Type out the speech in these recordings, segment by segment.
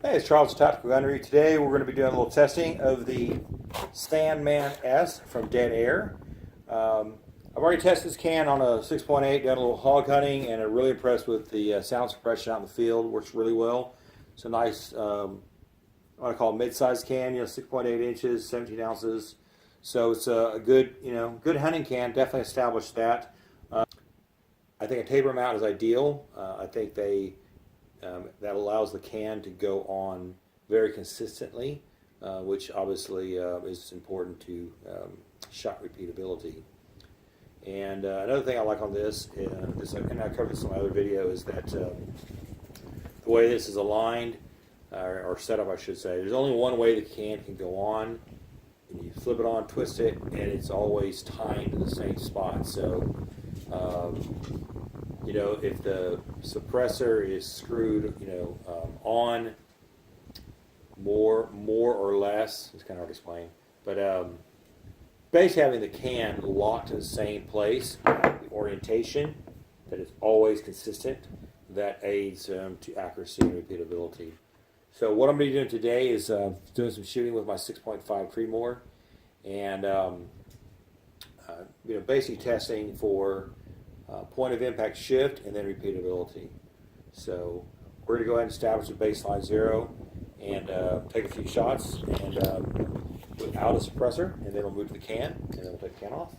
Hey, it's Charles with Tactical Gunnery. Today we're going to be doing a little testing of the Sandman S from Dead Air. I've already tested this can on a 6.8, done a little hog hunting, and I'm really impressed with the sound suppression out in the field. Works really well. It's a nice, what I call a mid-sized can, 6.8 inches, 17 ounces. So it's a good, good hunting can. Definitely established that. I think a taper mount is ideal. I think that allows the can to go on very consistently, which obviously is important to shot repeatability. And another thing I like on this, and I covered this in my other video, is that the way this is aligned, or set up I should say, there's only one way the can go on. And you flip it on, twist it, and it's always tied to the same spot. So if the suppressor is screwed, on more or less, it's kind of hard to explain, but basically having the can locked in the same place, the orientation, that is always consistent, that aids to accuracy and repeatability. So what I'm going to be doing today is doing some shooting with my 6.5 Creedmoor, and basically testing for point of impact shift and then repeatability. So we're going to go ahead and establish a baseline 0 and take a few shots and without a suppressor, and then we'll move to the can, and then we'll take the can off.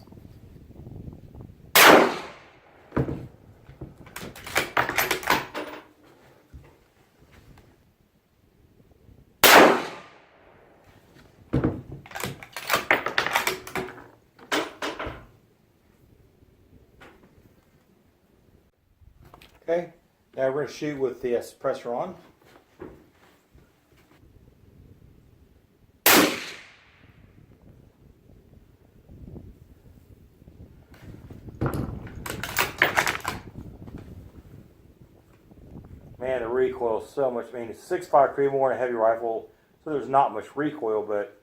Okay, now we're going to shoot with the suppressor on. Man, the recoil is so much. I mean, it's 6.5 Creedmoor and a heavy rifle, so there's not much recoil, but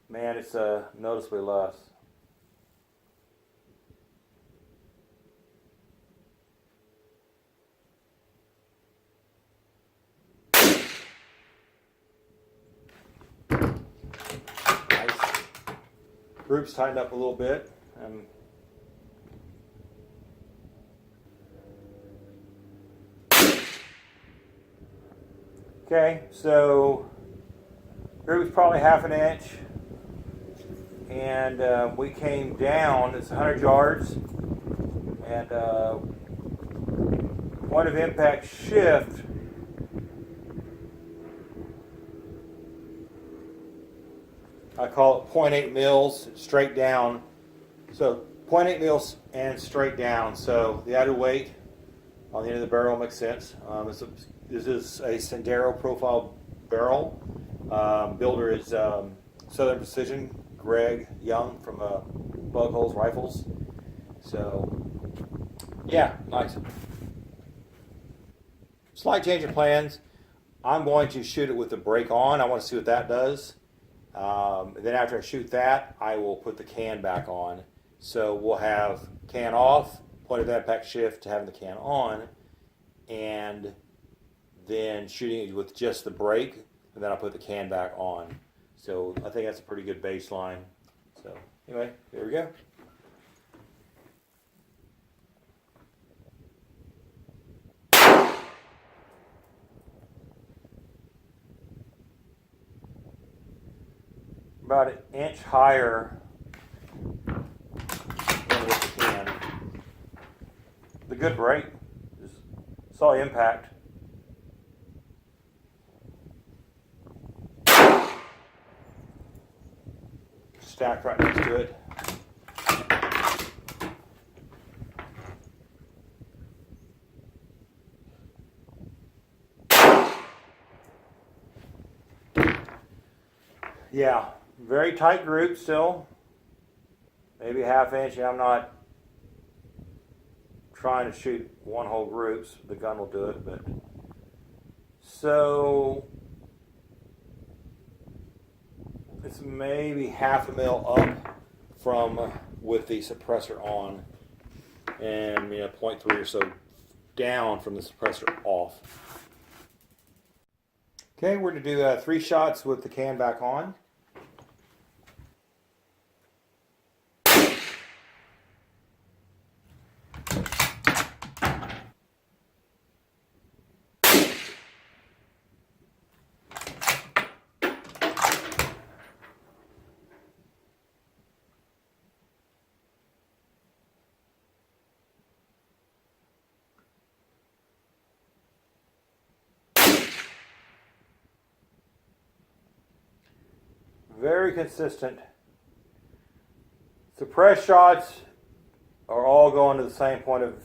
man, it's noticeably less. Group's tightened up a little bit. Okay, so group's probably half an inch, and we came down. It's 100 yards, and point of impact shift. I call it 0.8 mils straight down. So 0.8 mils and straight down. So the added weight on the end of the barrel makes sense. This is a Sendero profile barrel. Builder is Southern Precision, Greg Young from Bug Holes Rifles. So yeah, nice. Slight change of plans. I'm going to shoot it with the brake on. I want to see what that does. Then after I shoot that, I will put the can back on. So we'll have can off, point of impact shift to having the can on, and then shooting it with just the brake, and then I'll put the can back on. So I think that's a pretty good baseline. So anyway, there we go. About an inch higher than with the can. The good brake is saw impact. Stacked right next to it. Yeah. Very tight group still, maybe a half inch. I'm not trying to shoot one whole group, so the gun will do it, but so it's maybe half a mil up from with the suppressor on, and 0.3 or so down from the suppressor off. Okay, we're going to do 3 shots with the can back on. Very consistent. Suppressed shots are all going to the same point of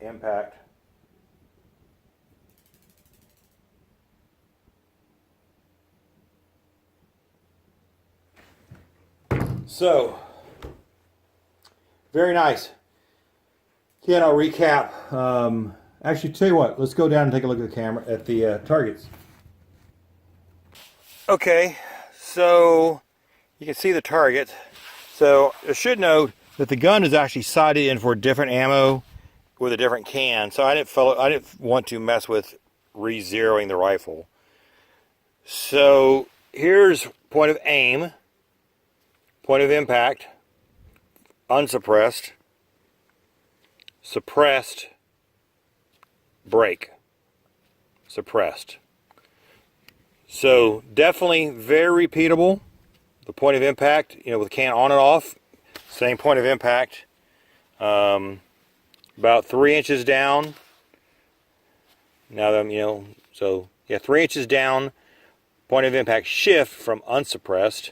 impact. So, very nice. Again, I'll recap. Actually, tell you what, let's go down and take a look at the camera, at the targets. Okay, so you can see the target. So I should note that the gun is actually sighted in for different ammo with a different can. So I didn't want to mess with re-zeroing the rifle. So here's point of aim, point of impact, unsuppressed, suppressed, break, suppressed. So definitely very repeatable. The point of impact, you know, with the can on and off, same point of impact. About 3 inches down. Now that I'm, you know, so yeah, 3 inches down, point of impact shift from unsuppressed.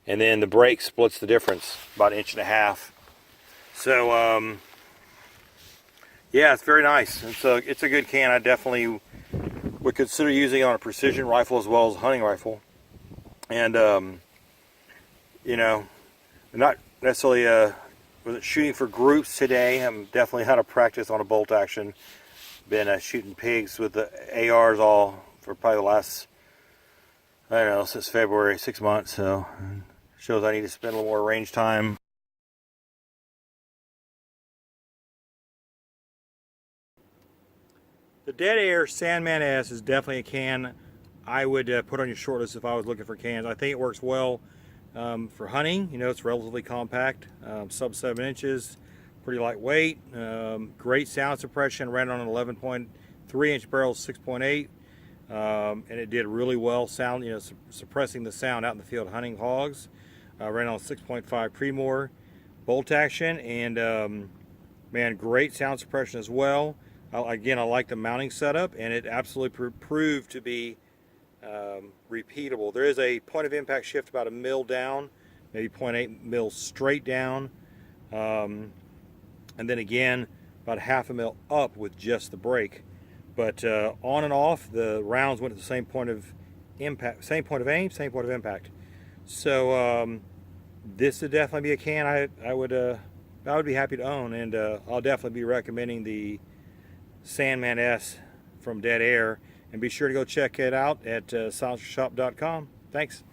And then the break splits the difference, about 1.5 inches. So, yeah, it's very nice. It's a good can. I definitely would consider using it on a precision rifle as well as a hunting rifle. And, you know, I'm not necessarily wasn't shooting for groups today. I'm definitely out of practice on a bolt action. Been shooting pigs with the ARs all for probably the last, I don't know, since February, 6 months. So shows I need to spend a little more range time. The Dead Air Sandman S is definitely a can I would put on your short list if I was looking for cans. I think it works well for hunting. You know, it's relatively compact, sub 7 inches, pretty lightweight, great sound suppression, ran on an 11.3 inch barrel, 6.8, and it did really well sound, you know, suppressing the sound out in the field hunting hogs. Ran on 6.5 Creedmoor bolt action, and man, great sound suppression as well. Again, I like the mounting setup, and it absolutely proved to be repeatable. There is a point of impact shift about 1 mil down, maybe 0.8 mil straight down, and then again about 0.5 mil up with just the break. But on and off, the rounds went to the same point of impact, same point of aim, same point of impact. So this would definitely be a can I would be happy to own, and I'll definitely be recommending the Sandman S from Dead Air. And be sure to go check it out at silencershop.com. Thanks.